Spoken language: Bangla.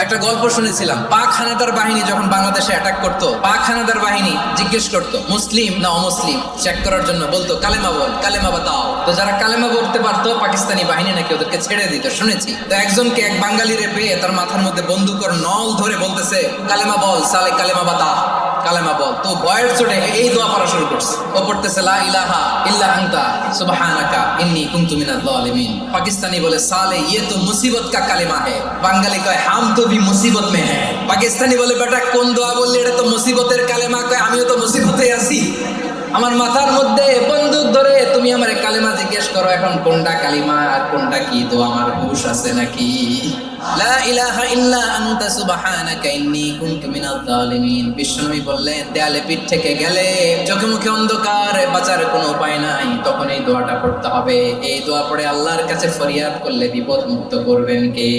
একটা গল্প শুনেছিলাম, পাক হানাদার বাহিনী যখন বাংলাদেশে অ্যাটাক করতো, পাক হানাদার বাহিনী জিজ্ঞেস করতো মুসলিম না অমুসলিম চেক করার জন্য, বলতো কালেমা বল, কালেমা বাতাও। তো যারা কালেমা বলতে পারতো পাকিস্তানি বাহিনী নাকি ওদেরকে ছেড়ে দিত, শুনেছি। তো একজনকে এক বাঙালিরে পেয়ে তার মাথার মধ্যে বন্দুকের নল ধরে বলতেছে কালেমা বল সালে, কালেমা বাতা, কালেমা বল। তো বয়ের চড়ে এই দোয়া পড়া শুরু করছে। ও পড়তেছে লা ইলাহা ইল্লা আনতা সুবহানাকা ইন্নী কুনতু মিনাজ জালিমিন। পাকিস্তানি বলে সালে ইয়ে তো মুসিবত কা কালেমা হে। বাঙালি কয় হাম তো ভি মুসিবত মে হ্যাঁ। পাকিস্তানি বলে বেটা কোন দোয়া বললি, এটা তো মুসিবতের কালেমা। কয় আমিও তো মুসিবতে আছি, আমার মাথার মধ্যে বন্দুক ধরে তুমি আমার কালেমা জিজ্ঞেস করো, এখন কোনটা কালিমা আর কোনটা কি? তো আমার হুশ আছে নাকি? লা ইলাহা ইল্লা আনতা সুবহানাকা ইন্নী কুনতু মিনাজ জালিমিন। বিশ্বনবী বললেন দেয়ালে পিঠ থেকে গেলে, চোখে মুখে অন্ধকার, বাঁচার কোনো উপায় নাই, তখন এই দোয়াটা পড়তে হবে। এই দোয়া পড়ে আল্লাহর কাছে ফরিয়াদ করলে বিপদ মুক্ত করবেন কে?